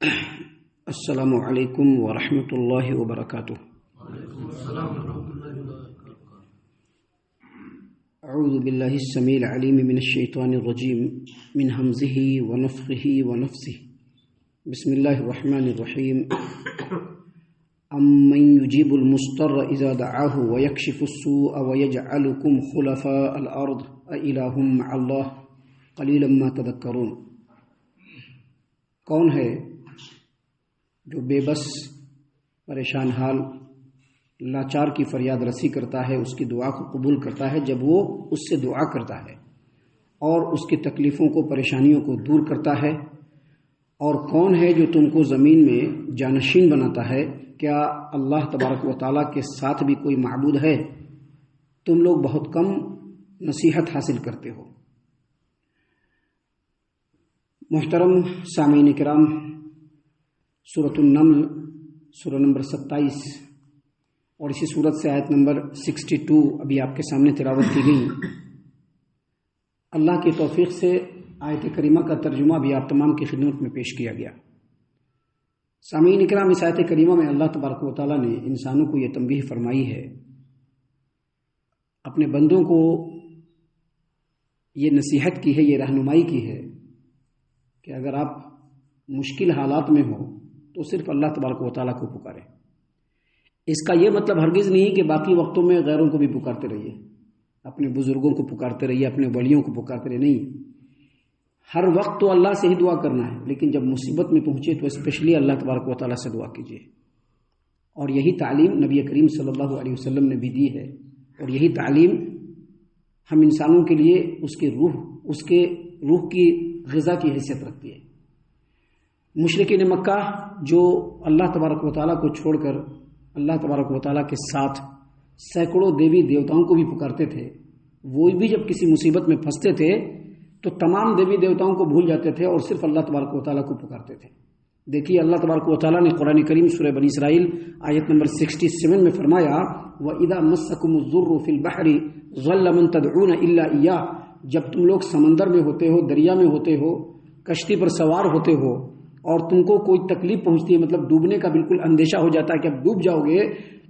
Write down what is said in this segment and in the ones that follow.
السلام علیکم ورحمۃ اللہ وبرکاتہ۔ اعوذ باللہ السمیع العلیم من الشیطان الرجیم من حمزہ ونفخہ ونفثہ۔ بسم اللہ الرحمن الرحیم۔ امن یجیب المضطر اذا دعاہ ویکشف السوء ویجعلکم خلفاء الارض االہ مع اللہ قلیلا ما تذکرون۔ کون ہے جو بے بس، پریشان حال، لاچار کی فریاد رسی کرتا ہے، اس کی دعا کو قبول کرتا ہے جب وہ اس سے دعا کرتا ہے، اور اس کی تکلیفوں کو، پریشانیوں کو دور کرتا ہے؟ اور کون ہے جو تم کو زمین میں جانشین بناتا ہے؟ کیا اللہ تبارک و تعالیٰ کے ساتھ بھی کوئی معبود ہے؟ تم لوگ بہت کم نصیحت حاصل کرتے ہو۔ محترم سامعین کرام، سورۃ النمل سورہ نمبر 27 اور اسی سورت سے آیت نمبر 62 ابھی آپ کے سامنے تلاوت کی گئی۔ اللہ کی توفیق سے آیت کریمہ کا ترجمہ بھی آپ تمام کی خدمت میں پیش کیا گیا۔ سامعین کرام، اس آیت کریمہ میں اللہ تبارک و تعالیٰ نے انسانوں کو یہ تنبیہ فرمائی ہے، اپنے بندوں کو یہ نصیحت کی ہے، یہ رہنمائی کی ہے کہ اگر آپ مشکل حالات میں ہو تو صرف اللہ تبارک و تعالیٰ کو پکاریں۔ اس کا یہ مطلب ہرگز نہیں کہ باقی وقتوں میں غیروں کو بھی پکارتے رہیے، اپنے بزرگوں کو پکارتے رہیے، اپنے ولیوں کو پکارتے رہیے، نہیں۔ ہر وقت تو اللہ سے ہی دعا کرنا ہے، لیکن جب مصیبت میں پہنچے تو اسپیشلی اللہ تبارک و تعالیٰ سے دعا کیجیے۔ اور یہی تعلیم نبی کریم صلی اللہ علیہ وسلم نے بھی دی ہے، اور یہی تعلیم ہم انسانوں کے لیے اس کے روح کی غذا کی حیثیت رکھتی ہے۔ مشرکین مکہ جو اللہ تبارک و تعالیٰ کو چھوڑ کر اللہ تبارک و تعالیٰ کے ساتھ سینکڑوں دیوی دیوتاؤں کو بھی پکارتے تھے، وہ بھی جب کسی مصیبت میں پھنستے تھے تو تمام دیوی دیوتاؤں کو بھول جاتے تھے اور صرف اللہ تبارک و تعالیٰ کو پکارتے تھے۔ دیکھیے اللہ تبارک و تعالیٰ نے قرآن کریم سورہ بنی اسرائیل آیت نمبر 67 میں فرمایا، وَإِذَا مَسَّكُمُ الضُّرُّ فِي الْبَحْرِ ضَلَّ مَن تَدْعُونَ إِلَّا إِيَّاهُ۔ جب تم لوگ سمندر میں ہوتے ہو، دریا میں ہوتے ہو، کشتی پر سوار ہوتے ہو اور تم کو کوئی تکلیف پہنچتی ہے، مطلب ڈوبنے کا بالکل اندیشہ ہو جاتا ہے کہ اب ڈوب جاؤ گے،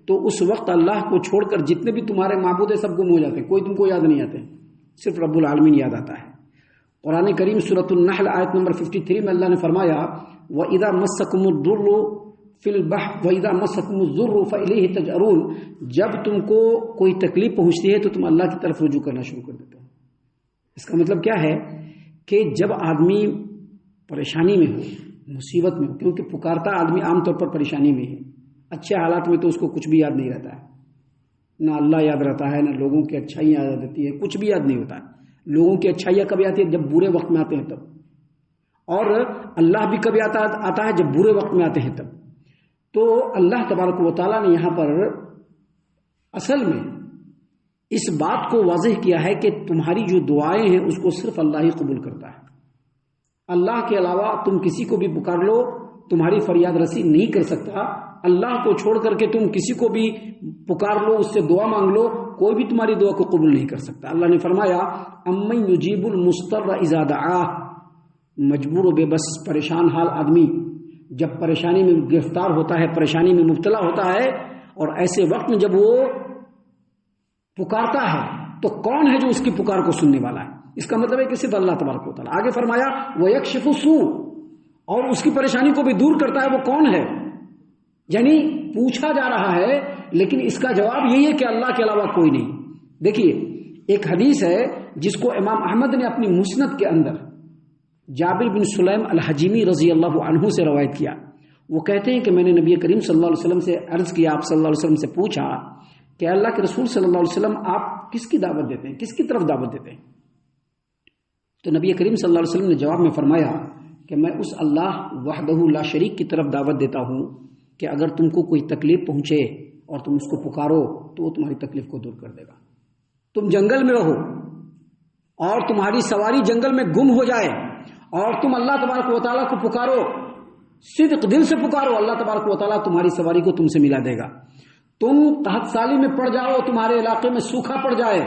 تو اس وقت اللہ کو چھوڑ کر جتنے بھی تمہارے معبود ہیں سب گم ہو جاتے ہیں، کوئی تم کو یاد نہیں آتے، صرف رب العالمین یاد آتا ہے۔ قرآن کریم سورۃ النحل آیت نمبر 53 میں اللہ نے فرمایا، وَإِذَا مَسَّكُمُ الضُّرُّ فِي الْبَحْرِ وَإِذَا مَسَّكُمُ الضُّرُّ فَإِلَيْهِ تَجْأَرُونَ۔ جب تم کو کوئی تکلیف پہنچتی ہے تو تم اللہ کی طرف رجوع کرنا شروع کر دیتے ہو۔ اس کا مطلب کیا ہے کہ جب آدمی پریشانی میں ہو، مصیبت میں ہو، کیونکہ پکارتا آدمی عام طور پر پریشانی میں ہے، اچھے حالات میں تو اس کو کچھ بھی یاد نہیں رہتا ہے، نہ اللہ یاد رہتا ہے، نہ لوگوں کی اچھائیاں یاد رہتی ہے، کچھ بھی یاد نہیں ہوتا ہے۔ لوگوں کی اچھائیاں کبھی آتی ہے جب برے وقت میں آتے ہیں تب، اور اللہ بھی کبھی آتا ہے جب برے وقت میں آتے ہیں تب۔ تو اللہ تبارک و تعالیٰ نے یہاں پر اصل میں اس بات کو واضح کیا ہے کہ تمہاری جو دعائیں ہیں اس کو صرف اللہ ہی قبول کرتا ہے۔ اللہ کے علاوہ تم کسی کو بھی پکار لو، تمہاری فریاد رسی نہیں کر سکتا۔ اللہ کو چھوڑ کر کے تم کسی کو بھی پکار لو، اس سے دعا مانگ لو، کوئی بھی تمہاری دعا کو قبول نہیں کر سکتا۔ اللہ نے فرمایا، امن یجیب المضطر اذا دعاہ۔ مجبور و بے بس پریشان حال آدمی جب پریشانی میں گرفتار ہوتا ہے، پریشانی میں مبتلا ہوتا ہے، اور ایسے وقت میں جب وہ پکارتا ہے تو کون ہے جو اس کی پکار کو سننے والا ہے؟ اس کا مطلب ہے کہ صرف اللہ تبارک و تعالیٰ۔ آگے فرمایا، وَيَكْشِفُ السُّوءَ، اور اس کی پریشانی کو بھی دور کرتا ہے۔ وہ کون ہے؟ یعنی پوچھا جا رہا ہے، لیکن اس کا جواب یہی ہے کہ اللہ کے علاوہ کوئی نہیں۔ دیکھیے ایک حدیث ہے جس کو امام احمد نے اپنی مسند کے اندر جابر بن سلیم الحجیمی رضی اللہ عنہ سے روایت کیا۔ وہ کہتے ہیں کہ میں نے نبی کریم صلی اللہ علیہ وسلم سے عرض کیا، آپ صلی اللہ علیہ وسلم سے پوچھا کہ اللہ کے رسول صلی اللہ علیہ وسلم آپ کس کی دعوت دیتے ہیں، کس کی طرف دعوت دیتے ہیں؟ تو نبی کریم صلی اللہ علیہ وسلم نے جواب میں فرمایا کہ میں اس اللہ وحدہ لا شریک کی طرف دعوت دیتا ہوں کہ اگر تم کو کوئی تکلیف پہنچے اور تم اس کو پکارو تو وہ تمہاری تکلیف کو دور کر دے گا۔ تم جنگل میں رہو اور تمہاری سواری جنگل میں گم ہو جائے اور تم اللہ تبارک و تعالیٰ کو پکارو، صدق دل سے پکارو، اللہ تبارک و تعالیٰ تمہاری سواری کو تم سے ملا دے گا۔ تم قحط سالی میں پڑ جاؤ، تمہارے علاقے میں سوکھا پڑ جائے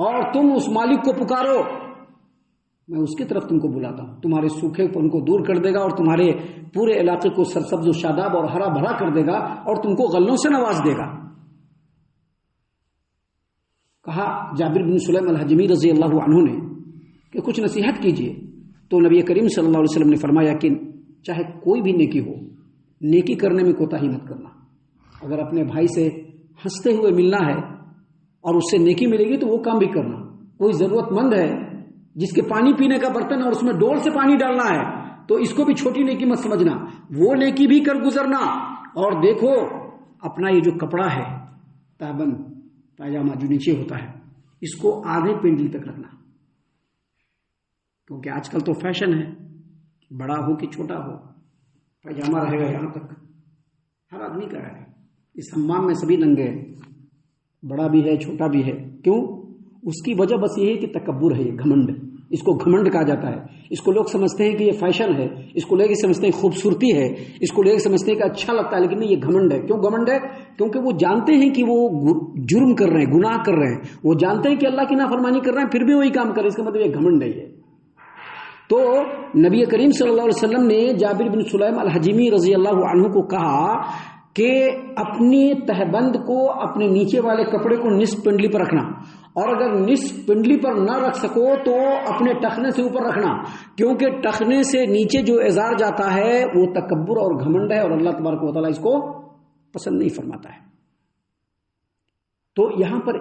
اور تم اس مالک کو پکارو، میں اس کی طرف تم کو بلاتا ہوں، تمہارے سوکھے پن کو دور کر دے گا اور تمہارے پورے علاقے کو سرسبز و شاداب اور ہرا بھرا کر دے گا اور تم کو غلوں سے نواز دے گا۔ کہا جابر بن سلیم الحجمی رضی اللہ عنہ نے کہ کچھ نصیحت کیجیے، تو نبی کریم صلی اللہ علیہ وسلم نے فرمایا کہ چاہے کوئی بھی نیکی ہو، نیکی کرنے میں کوتاہی مت کرنا۔ اگر اپنے بھائی سے ہنستے ہوئے ملنا ہے اور اس سے نیکی ملے گی تو وہ کام بھی کرنا۔ کوئی ضرورت مند ہے جس کے پانی پینے کا برتن ہے اور اس میں ڈول سے پانی ڈالنا ہے تو اس کو بھی چھوٹی نیکی مت سمجھنا، وہ نیکی بھی کر گزرنا۔ اور دیکھو اپنا یہ جو کپڑا ہے تہبند پائجامہ جو نیچے ہوتا ہے، اس کو آدھے پنڈلی تک رکھنا، کیونکہ آج کل تو فیشن ہے بڑا ہو کہ چھوٹا ہو پائجامہ رہے گا یہاں تک، ہر آدمی کا ہے۔ اس حمام میں سبھی ننگے ہیں، بڑا بھی ہے چھوٹا بھی ہے۔ کیوں؟ اس کی وجہ بس یہ ہے کہ تکبر ہے، یہ گھمنڈ، اس کو گھمنڈ کہا جاتا ہے۔ اس کو لوگ سمجھتے ہیں کہ یہ فیشن ہے، اس کو لے کے سمجھتے ہیں خوبصورتی ہے، اس کو لے کے سمجھتے ہیں کہ اچھا لگتا ہے، لیکن نہیں، یہ گھمنڈ ہے۔ کیوں گھمنڈ ہے؟ کیونکہ وہ جانتے ہیں کہ وہ جرم کر رہے ہیں، گناہ کر رہے ہیں، وہ جانتے ہیں کہ اللہ کی نافرمانی کر رہے ہیں، پھر بھی وہی کام کر رہے ہیں، اس کا مطلب یہ گھمنڈ ہے۔ یہ تو نبی کریم صلی اللہ علیہ وسلم نے جابر بن سلیم الحجمی رضی اللہ عنہ کو کہا کہ اپنی تہبند کو، اپنے نیچے والے کپڑے کو نصف پنڈلی پر رکھنا، اور اگر نصف پنڈلی پر نہ رکھ سکو تو اپنے ٹخنے سے اوپر رکھنا، کیونکہ ٹخنے سے نیچے جو ازار جاتا ہے وہ تکبر اور گھمنڈ ہے اور اللہ تبارک و تعالیٰ اس کو پسند نہیں فرماتا ہے۔ تو یہاں پر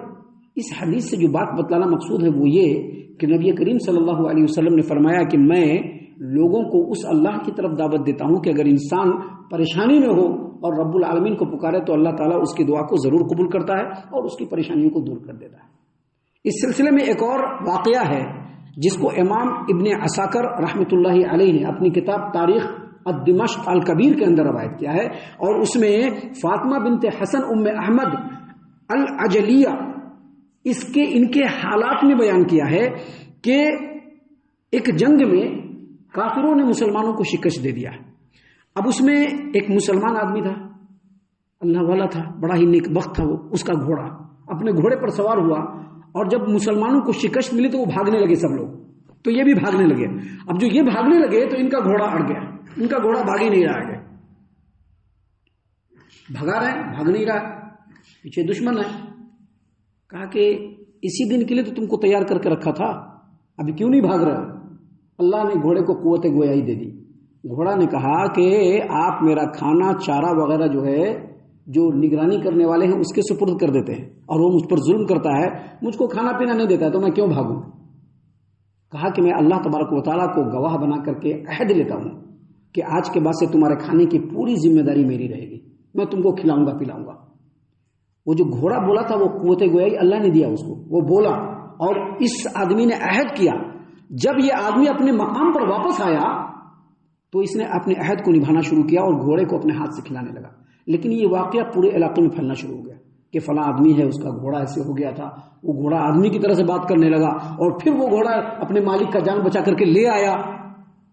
اس حدیث سے جو بات بتلانا مقصود ہے وہ یہ کہ نبی کریم صلی اللہ علیہ وسلم نے فرمایا کہ میں لوگوں کو اس اللہ کی طرف دعوت دیتا ہوں کہ اگر انسان پریشانی میں ہو اور رب العالمین کو پکارے تو اللہ تعالیٰ اس کی دعا کو ضرور قبول کرتا ہے اور اس کی پریشانیوں کو دور کر دیتا ہے۔ اس سلسلے میں ایک اور واقعہ ہے جس کو امام ابن عساکر رحمۃ اللہ علیہ نے اپنی کتاب تاریخ الدمشق الکبیر کے اندر روایت کیا ہے، اور اس میں فاطمہ بنت حسن ام احمد العجلیہ ان کے حالات میں بیان کیا ہے کہ ایک جنگ میں کافروں نے مسلمانوں کو شکست دے دیا۔ اب اس میں ایک مسلمان آدمی تھا، اللہ والا تھا، بڑا ہی نیک بخت تھا، وہ اس کا گھوڑا اپنے گھوڑے پر سوار ہوا، اور جب مسلمانوں کو شکست ملی تو وہ بھاگنے لگے، سب لوگ تو یہ بھی بھاگنے لگے۔ اب جو یہ بھاگنے لگے تو ان کا گھوڑا اڑ گیا، ان کا گھوڑا بھاگ ہی نہیں رہا ہے، بھگا رہے ہیں، بھاگ نہیں رہا، پیچھے دشمن ہے۔ کہا کہ اسی دن کے لیے تو تم کو تیار کر کے رکھا تھا، ابھی کیوں نہیں بھاگ رہے؟ اللہ نے گھوڑے کو قوت گویائی دے دی۔ گھوڑا نے کہا کہ آپ میرا کھانا چارہ وغیرہ جو ہے جو نگرانی کرنے والے ہیں اس کے سپرد کر دیتے ہیں، اور وہ مجھ پر ظلم کرتا ہے، مجھ کو کھانا پینا نہیں دیتا ہے، تو میں کیوں بھاگوں؟ کہا کہ میں اللہ تبارک و تعالیٰ کو گواہ بنا کر کے عہد لیتا ہوں کہ آج کے بعد سے تمہارے کھانے کی پوری ذمہ داری میری رہے گی، میں تم کو کھلاؤں گا پلاؤں گا۔ وہ جو گھوڑا بولا تھا وہ قوت گویائی اللہ نے دیا اس کو، وہ بولا، اور اس آدمی نے عہد کیا۔ جب یہ آدمی اپنے مقام پر واپس آیا تو اس نے اپنے عہد کو نبھانا شروع کیا اور گھوڑے کو اپنے ہاتھ سے کھلانے لگا، لیکن یہ واقعہ پورے علاقے میں پھیلنا شروع ہو گیا کہ فلاں آدمی ہے، اس کا گھوڑا ایسے ہو گیا تھا۔ وہ گھوڑا آدمی کی طرح سے بات کرنے لگا، اور پھر وہ گھوڑا اپنے مالک کا جان بچا کر کے لے آیا،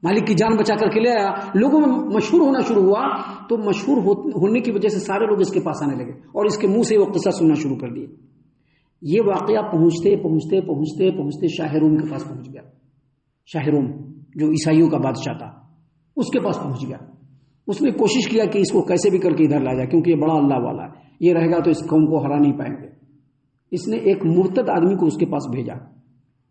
مالک کی جان بچا کر کے لے آیا، لوگوں میں مشہور ہونا شروع ہوا۔ تو مشہور ہونے کی وجہ سے سارے لوگ اس کے پاس آنے لگے اور اس کے منہ سے وہ قصہ سننا شروع کر دیے۔ یہ واقعہ پہنچتے پہنچتے پہنچتے پہنچتے شاہ روم کے پاس پہنچ گیا۔ شاہ روم جو عیسائیوں کا بادشاہ تھا اس کے پاس پہنچ گیا۔ اس نے کوشش کیا کہ اس کو کیسے بھی کر کے ادھر لا جائے، کیونکہ یہ بڑا اللہ والا ہے، یہ رہے گا تو اس قوم کو ہرا نہیں پائیں گے۔ اس نے ایک مرتد آدمی کو اس کے پاس بھیجا۔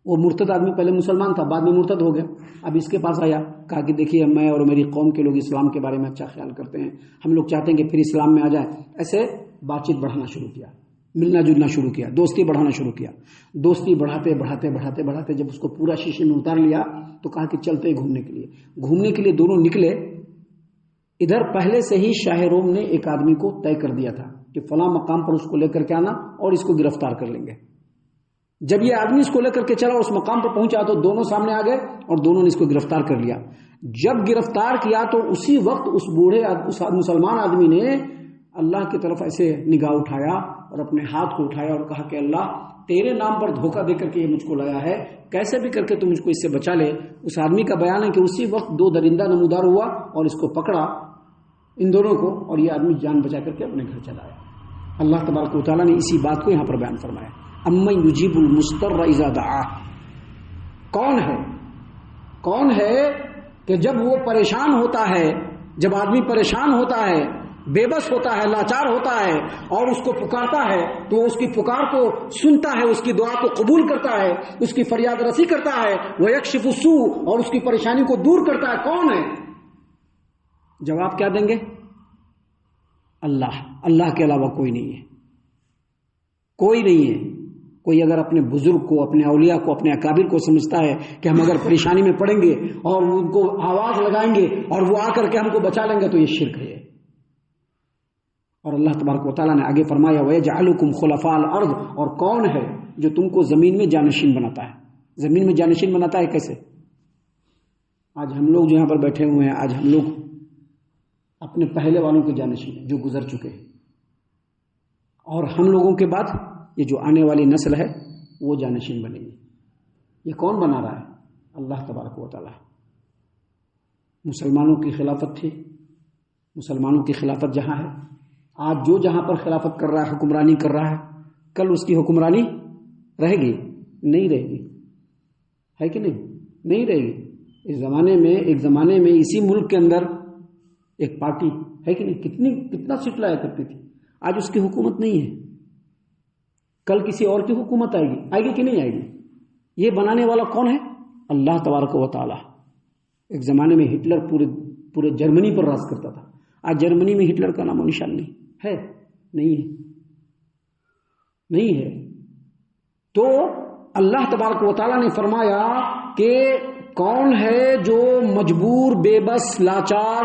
وہ مرتد آدمی پہلے مسلمان تھا، بعد میں مرتد ہو گیا۔ اب اس کے پاس آیا، کہا کہ دیکھیے میں اور میری قوم کے لوگ اسلام کے بارے میں اچھا خیال کرتے ہیں، ہم لوگ چاہتے ہیں کہ پھر اسلام میں آ جائیں۔ ایسے بات چیت بڑھانا شروع کیا، ملنا جلنا شروع کیا، دوستی بڑھانا شروع کیا۔ دوستی بڑھاتے بڑھاتے بڑھاتے بڑھاتے جب اس کو پورا شیشے میں اتار لیا تو کہا کہ چلتے گھومنے کے لیے۔ گھومنے کے لیے دونوں نکلے۔ ادھر پہلے سے ہی شاہ روم نے ایک آدمی کو طے کر دیا تھا کہ فلاں مقام پر اس کو لے کر کے آنا اور اس کو گرفتار کر لیں گے۔ جب یہ آدمی اس کو لے کر کے چلا اور اس مقام پر پہنچا تو دونوں سامنے آ گئے اور دونوں نے اس کو گرفتار کر لیا۔ جب گرفتار کیا تو اسی وقت اس بوڑھے اس مسلمان آدمی نے اللہ کی طرف ایسے نگاہ اٹھایا اور اپنے ہاتھ کو اٹھایا اور کہا کہ اللہ تیرے نام پر دھوکہ دے کر کے یہ مجھ کو لایا ہے، کیسے بھی کر کے تو مجھ کو اس سے بچا لے۔ اس آدمی کا بیان ہے کہ اسی وقت دو درندہ نمودار ہوا اور اس کو پکڑا، ان دونوں کو، اور یہ آدمی جان بچا کر کے اپنے گھر چلا آیا۔ اللہ تبارک و تعالیٰ نے اسی بات کو یہاں پر بیان فرمایا، امن یجیب المضطر اذا دعاہ، کون ہے کون ہے کہ جب وہ پریشان ہوتا ہے، جب آدمی پریشان ہوتا ہے، بے بس ہوتا ہے، لاچار ہوتا ہے اور اس کو پکارتا ہے تو اس کی پکار کو سنتا ہے، اس کی دعا کو قبول کرتا ہے، اس کی فریاد رسی کرتا ہے، وہ یکشف السوء اور اس کی پریشانی کو دور کرتا ہے. کون ہے؟ جواب کیا دیں گے؟ اللہ. اللہ کے علاوہ کوئی نہیں ہے، کوئی نہیں ہے. کوئی اگر اپنے بزرگ کو، اپنے اولیاء کو، اپنے اکابر کو سمجھتا ہے کہ ہم اگر پریشانی میں پڑیں گے اور ان کو آواز لگائیں گے اور وہ آ کر کے ہم کو بچا لیں گے تو یہ شرک ہے. اور اللہ تبارک و تعالیٰ نے آگے فرمایا وَيَجْعَلُكُمْ خُلَفَاءَ الْأَرْضِ، اور کون ہے جو تم کو زمین میں جانشین بناتا ہے؟ زمین میں جانشین بناتا ہے کیسے؟ آج ہم لوگ جو یہاں پر بیٹھے ہوئے ہیں، آج ہم لوگ اپنے پہلے والوں کے جانشین ہیں جو گزر چکے ہیں، اور ہم لوگوں کے بعد یہ جو آنے والی نسل ہے وہ جانشین بنے گی. یہ کون بنا رہا ہے؟ اللہ تبارک و تعالیٰ. مسلمانوں کی خلافت تھی، مسلمانوں کی خلافت جہاں ہے، آج جو جہاں پر خلافت کر رہا ہے، حکمرانی کر رہا ہے، کل اس کی حکمرانی رہے گی؟ نہیں رہے گی. ہے کہ نہیں رہے گی. ایک زمانے میں اسی ملک کے اندر ایک پارٹی ہے کہ نہیں، کتنا سیٹ لایا کرتی تھی. آج اس کی حکومت نہیں ہے. کل کسی اور کی حکومت آئے گی کہ نہیں آئے گی؟ یہ بنانے والا کون ہے؟ اللہ تبارک و تعالیٰ. ایک زمانے میں ہٹلر پورے جرمنی پر راج کرتا تھا. آج جرمنی میں ہٹلر کا نام و نشان نہیں ہے. نہیں ہے. تو اللہ تبارک و تعالیٰ نے فرمایا کہ کون ہے جو مجبور، بے بس، لاچار،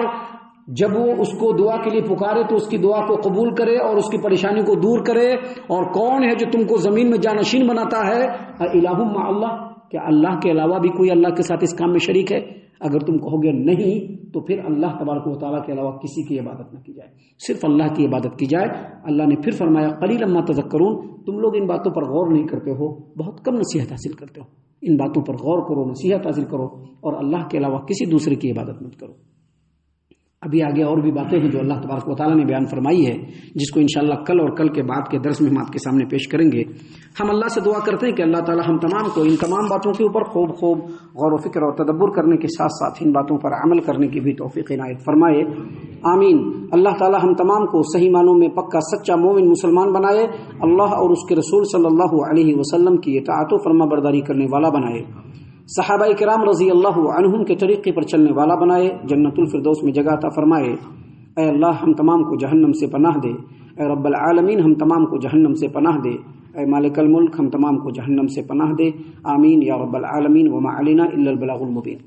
جب وہ اس کو دعا کے لیے پکارے تو اس کی دعا کو قبول کرے اور اس کی پریشانی کو دور کرے. اور کون ہے جو تم کو زمین میں جانشین بناتا ہے؟ الہ مع اللہ، کیا اللہ کے علاوہ بھی کوئی اللہ کے ساتھ اس کام میں شریک ہے؟ اگر تم کہو گے نہیں تو پھر اللہ تبارک و تعالیٰ کے علاوہ کسی کی عبادت نہ کی جائے، صرف اللہ کی عبادت کی جائے. اللہ نے پھر فرمایا قلیلا ما تذکرون، تم لوگ ان باتوں پر غور نہیں کرتے ہو، بہت کم نصیحت حاصل کرتے ہو. ان باتوں پر غور کرو، نصیحت حاصل کرو اور اللہ کے علاوہ کسی دوسرے کی عبادت مت کرو. ابھی آگے اور بھی باتیں ہیں جو اللہ تبارک و تعالیٰ نے بیان فرمائی ہے، جس کو انشاءاللہ کل اور کل کے بعد کے درس میں ہم آپ کے سامنے پیش کریں گے. ہم اللہ سے دعا کرتے ہیں کہ اللہ تعالیٰ ہم تمام کو ان تمام باتوں کے اوپر خوب غور و فکر اور تدبر کرنے کے ساتھ ساتھ ان باتوں پر عمل کرنے کی بھی توفیق عنایت فرمائے. آمین. اللہ تعالیٰ ہم تمام کو صحیح معنوں میں پکا سچا مومن مسلمان بنائے، اللہ اور اس کے رسول صلی اللہ علیہ وسلم کی اطاعت و فرما برداری کرنے والا بنائے، صحابہ کرام رضی اللہ عنہم کے طریقے پر چلنے والا بنائے، جنت الفردوس میں جگہ عطا فرمائے. اے اللہ ہم تمام کو جہنم سے پناہ دے. اے رب العالمین ہم تمام کو جہنم سے پناہ دے. اے مالک الملک ہم تمام کو جہنم سے پناہ دے. آمین یا رب العالمین. وما علینا الا البلاغ المبین.